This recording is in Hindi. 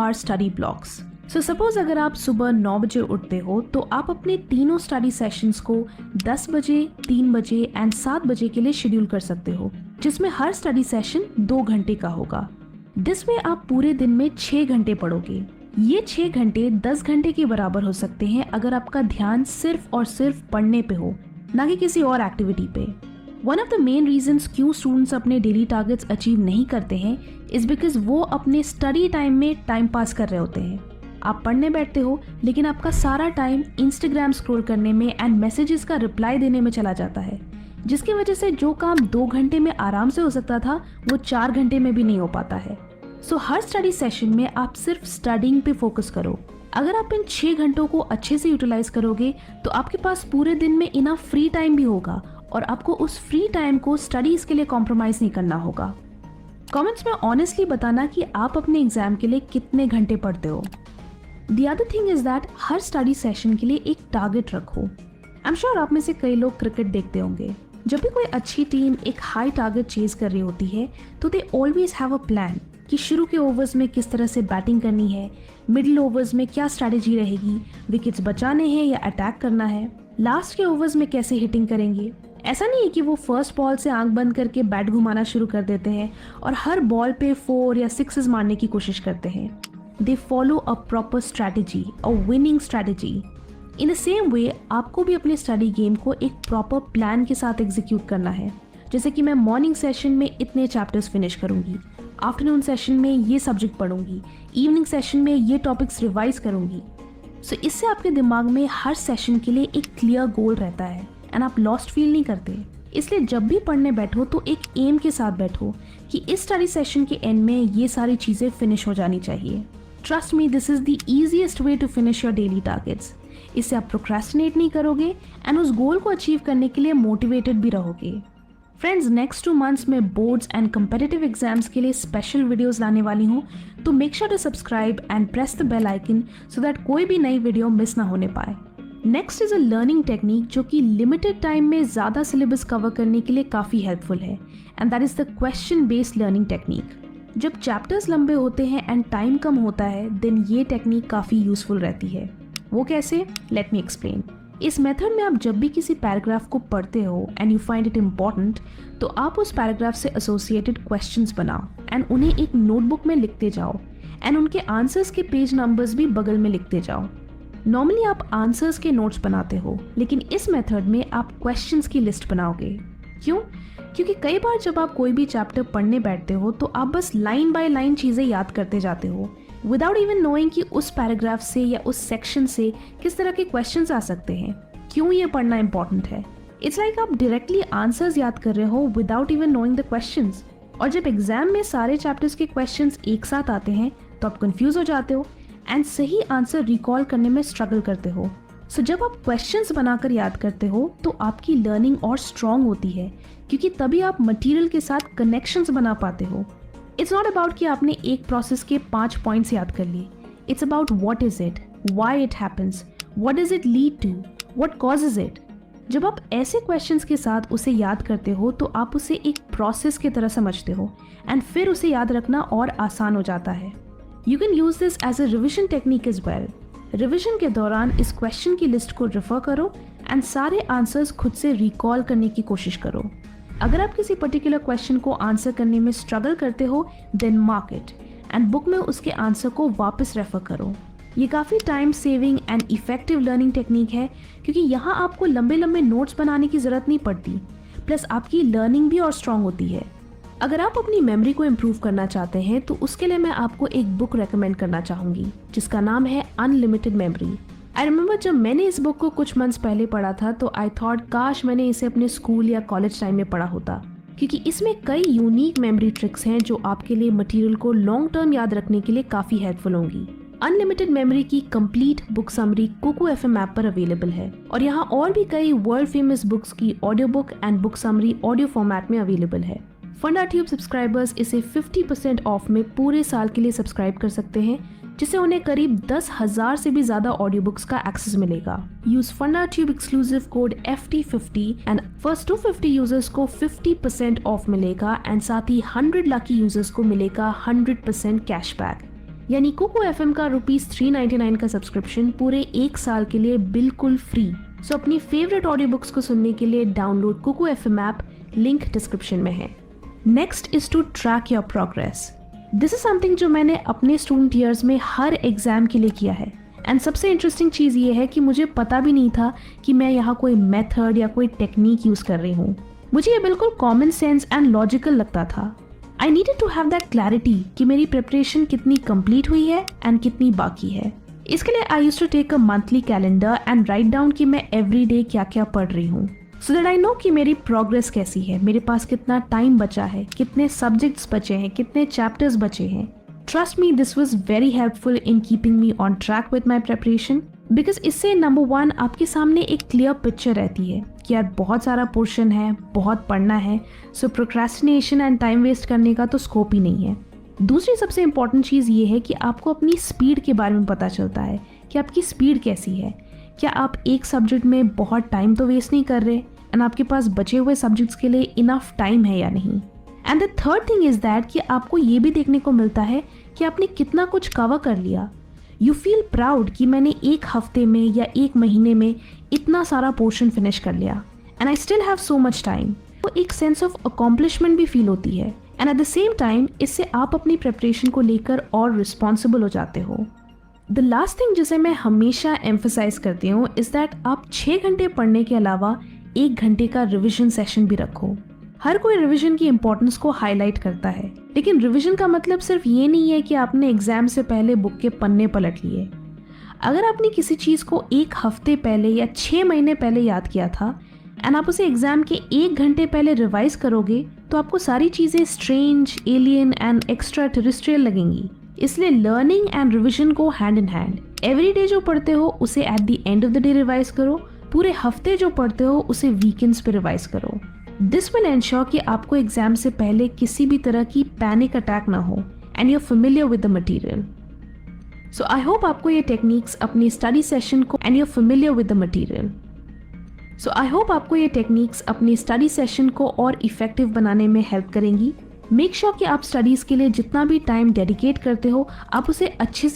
Our study blocks. So suppose अगर आप सुबह 9 बजे उठते हो तो आप अपने तीनों स्टडी सेशंस को 10 बजे, 3 बजे एंड 7 बजे के लिए शेड्यूल कर सकते हो, जिसमें हर स्टडी सेशन 2 घंटे का होगा। दिस वे आप पूरे दिन में 6 घंटे पढ़ोगे। ये 6 घंटे 10 घंटे के बराबर हो सकते हैं अगर आपका ध्यान सिर्फ और सिर्फ पढ़ने पे हो, ना कि किसी और एक्टिविटी पे। One of the main reasons क्यों स्टूडेंट्स अपने डेली टारगेट्स अचीव नहीं करते हैं इज बिकॉज वो अपने स्टडी टाइम में टाइम पास कर रहे होते हैं। आप पढ़ने बैठते हो लेकिन आपका सारा टाइम इंस्टाग्राम स्क्रॉल करने में एंड मैसेजेस का रिप्लाई देने में चला जाता है, जिसकी वजह से जो काम 2 घंटे में आराम से हो सकता था वो 4 घंटे में भी नहीं हो पाता है। सो हर स्टडी सेशन में आप सिर्फ स्टडिंग पे फोकस करो। अगर आप इन 6 घंटों को अच्छे से यूटिलाइज करोगे तो आपके पास पूरे दिन में इनफ फ्री टाइम भी होगा और आपको उस फ्री टाइम को स्टडीज के लिए कॉम्प्रोमाइज नहीं करना होगा। कमेंट्स में ऑनेस्टली बताना कि आप अपने एग्जाम के लिए कितने घंटे पढ़ते हो। The other thing is that her study session के लिए एक टारगेट रखो। आई एम श्योर आप में से कई लोग क्रिकेट देखते होंगे। जब भी कोई अच्छी टीम एक हाई टारगेट चेज कर रही होती है तो they always have a plan कि शुरू के ओवर्स में किस तरह से बैटिंग करनी है, मिडिल ओवर्स में क्या स्ट्रैटेजी रहेगी, विकेट्स बचाने हैं या अटैक करना है, लास्ट के ओवर्स में कैसे हिटिंग करेंगे। ऐसा नहीं है कि वो फर्स्ट बॉल से आंख बंद करके बैट घुमाना शुरू कर देते हैं और हर बॉल पे 4 या 6 मारने की कोशिश करते हैं। They follow a proper strategy, a winning strategy. In the same way आपको भी अपने स्टडी गेम को एक प्रॉपर प्लान के साथ एग्जीक्यूट करना है। जैसे कि मैं मॉर्निंग सेशन में इतने चैप्टर्स फिनिश करूंगी, आफ्टरनून सेशन में ये सब्जेक्ट पढ़ूंगी, इवनिंग सेशन में ये टॉपिक्स रिवाइज करूंगी। सो इससे आपके दिमाग में हर सेशन के लिए एक क्लियर गोल रहता है एंड आप लॉस्ट फील नहीं करते। इसलिए जब भी पढ़ने बैठो तो एक एम के साथ बैठो कि इस स्टडी सेशन के एंड में ये सारी चीज़ें फिनिश हो जानी चाहिए। Trust me, this is the easiest way to finish your daily targets. इससे आप प्रोक्रेस्टिनेट नहीं करोगे एंड उस गोल को अचीव करने के लिए मोटिवेटेड भी रहोगे। फ्रेंड्स, नेक्स्ट 2 मंथ्स में बोर्ड्स एंड कम्पिटिटिव एग्जाम्स के लिए स्पेशल वीडियोस लाने वाली हूँ, तो make sure to subscribe and press the bell icon so that कोई भी नई वीडियो मिस ना होने पाए। Next is a learning technique जो कि लिमिटेड टाइम में ज़्यादा सिलेबस कवर करने के लिए काफ़ी हेल्पफुल है, and that is the question based learning technique. जब चैप्टर्स लंबे होते हैं एंड टाइम कम होता है देन ये टेक्निक काफ़ी यूजफुल रहती है। वो कैसे? Let me explain. इस मेथड में आप जब भी किसी पैराग्राफ को पढ़ते हो and you find it important तो आप उस पैराग्राफ से एसोसिएटेड क्वेश्चंस बनाओ एंड उन्हें एक नोटबुक में लिखते जाओ एंड उनके आंसर्स के पेज नंबर्स भी बगल में लिखते जाओ। नॉर्मली आप आंसर्स के नोट्स बनाते हो, लेकिन इस मेथड में आप क्वेश्चंस की लिस्ट बनाओगे। क्यों? क्योंकि कई बार जब आप कोई भी चैप्टर पढ़ने बैठते हो तो आप बस लाइन बाय लाइन चीज़ें याद करते जाते हो विदाउट इवन नोइंग कि उस पैराग्राफ से या उस सेक्शन से किस तरह के क्वेश्चंस आ सकते हैं, क्यों ये पढ़ना इंपॉर्टेंट है। इट्स लाइक आप डायरेक्टली आंसर्स याद कर रहे हो without even knowing the questions. और जब एग्जाम में सारे चैप्टर्स के क्वेश्चंस एक साथ आते हैं तो आप कंफ्यूज हो जाते हो एंड सही आंसर रिकॉल करने में स्ट्रगल करते हो। सो जब आप क्वेश्चंस बनाकर याद करते हो तो आपकी लर्निंग और स्ट्रॉन्ग होती है, क्योंकि तभी आप मटेरियल के साथ कनेक्शंस बना पाते हो। इट्स नॉट अबाउट कि आपने एक प्रोसेस के 5 पॉइंट्स याद कर लिए। It's about what is it, why it happens, what does it lead to, what causes it. जब आप ऐसे क्वेश्चंस के साथ उसे याद करते हो तो आप उसे एक प्रोसेस की तरह समझते हो एंड फिर उसे याद रखना और आसान हो जाता है। You can use this as a revision technique as well. Revision के दौरान इस क्वेश्चन की लिस्ट को रेफर करो एंड सारे आंसर्स खुद से रिकॉल करने की कोशिश करो। अगर आप किसी पर्टिकुलर क्वेश्चन को आंसर करने में स्ट्रगल करते हो then mark it and book में उसके आंसर को वापस रेफर करो। ये काफ़ी time saving and effective learning technique है, क्योंकि यहाँ आपको लंबे लंबे नोट्स बनाने की ज़रूरत नहीं पड़ती, प्लस आपकी लर्निंग भी और स्ट्रॉन्ग होती है। अगर आप अपनी मेमोरी को इम्प्रूव करना चाहते हैं तो उसके लिए मैं आपको एक बुक रेकमेंड करना चाहूँगी जिसका नाम है अनलिमिटेड मेमोरी। आई रिमेंबर जब मैंने इस बुक को कुछ मंथ्स पहले पढ़ा था तो आई थॉट काश मैंने इसे अपने स्कूल या कॉलेज टाइम में पढ़ा होता, क्योंकि इसमें कई यूनिक मेमोरी ट्रिक्स हैं जो आपके लिए मटेरियल को लॉन्ग टर्म याद रखने के लिए काफ़ी हेल्पफुल होंगी। अनलिमिटेड मेमोरी की complete book summary Kuku FM app पर अवेलेबल है और यहाँ और भी कई वर्ल्ड फेमस बुक्स की audio book and book summary audio format में अवेलेबल है। फंडा ट्यूब सब्सक्राइबर्स इसे 50% ऑफ में पूरे साल के लिए सब्सक्राइब कर सकते हैं, जिससे उन्हें करीब 10,000 से भी ज्यादा ऑडियो बुक्स का एक्सेस मिलेगा। यूज फंडा tube exclusive code FT50 and first 250 users को 50% ऑफ मिलेगा एंड साथ ही 100 लकी यूजर्स को मिलेगा 100% कैशबैक। यानी कुकू FM का ₹399 का सब्सक्रिप्शन पूरे 1 साल के लिए बिल्कुल फ्री। सो अपनी फेवरेट ऑडियो बुक्स को सुनने के लिए download Kuku FM app, link description में है। Next is to track your progress. This is something जो मैंने अपने स्टूडेंट ईयर्स में हर एग्जाम के लिए किया है। एंड सबसे इंटरेस्टिंग चीज़ ये है कि मुझे पता भी नहीं था कि मैं यहाँ कोई मेथड या कोई टेक्निक यूज़ कर रही हूँ। मुझे ये बिल्कुल कॉमन सेंस एंड लॉजिकल लगता था। I needed to have that clarity कि मेरी प्रिपरेशन कितनी कंप्लीट हुई है एंड कितनी बाकी है। इसके लिए I used to take a monthly calendar and write down कि मैं एवरी डे क्या क्या पढ़ रही हूँ, सो दैट आई नो कि मेरी प्रोग्रेस कैसी है, मेरे पास कितना टाइम बचा है, कितने सब्जेक्ट्स बचे हैं, कितने चैप्टर्स बचे हैं। Trust me, this was very helpful in keeping me on track with my preparation, because इससे नंबर 1 आपके सामने एक क्लियर पिक्चर रहती है कि यार बहुत सारा पोर्शन है, बहुत पढ़ना है, so procrastination and time waste करने का तो स्कोप ही नहीं है। दूसरी सबसे इंपॉर्टेंट चीज़ ये है कि आपको अपनी स्पीड के बारे में पता चलता है कि आपकी स्पीड कैसी है। क्या आप एक सब्जेक्ट में बहुत टाइम तो वेस्ट नहीं कर रहे एंड आपके पास बचे हुए सब्जेक्ट्स के लिए इनफ टाइम है या नहीं। And the third thing is that कि आपको ये भी देखने को मिलता है कि आपने कितना कुछ कवर कर लिया। यू फील प्राउड कि मैंने एक हफ्ते में या एक महीने में इतना सारा पोर्शन फिनिश कर लिया and I still have so much time. तो एक सेंस ऑफ अकॉम्प्लिशमेंट भी फील होती है and at the same time इससे आप अपनी प्रिपरेशन को लेकर और रिस्पॉन्सिबल हो जाते हो। द लास्ट थिंग जिसे मैं हमेशा एम्फसाइज करती हूँ इज़ दैट आप 6 घंटे पढ़ने के अलावा 1 घंटे का रिविजन सेशन भी रखो। हर कोई रिवीजन की इंपॉर्टेंस को हाईलाइट करता है, लेकिन रिवीजन का मतलब सिर्फ ये नहीं है कि आपने एग्जाम से पहले बुक के पन्ने पलट लिए। अगर आपने किसी चीज़ को 1 हफ्ते पहले या 6 महीने पहले याद किया था एंड आप उसे एग्जाम के 1 घंटे पहले रिवाइज करोगे तो आपको सारी चीज़ें strange, alien and extra terrestrial लगेंगी। इसलिए लर्निंग एंड रिविजन को hand in hand. Every day जो पढ़ते हो उसे at the end of the day revise करो, पूरे हफ्ते जो पढ़ते हो उसे वीकेंड्स पे रिवाइज करो। दिस विल एंश्योर कि आपको एग्जाम से पहले किसी भी तरह की पैनिक अटैक ना हो and you are familiar with the material. So I hope आपको ये टेक्निक्स अपनी स्टडी सेशन को and you are familiar with the material. So I hope आपको ये टेक्निक्स अपनी स्टडी सेशन को और इफेक्टिव बनाने में हेल्प करेंगी। मेक श्योर कि आप स्टडीज़ के लिए जितना भी टाइम डेडिकेट करते हो आप उसे अच्छे से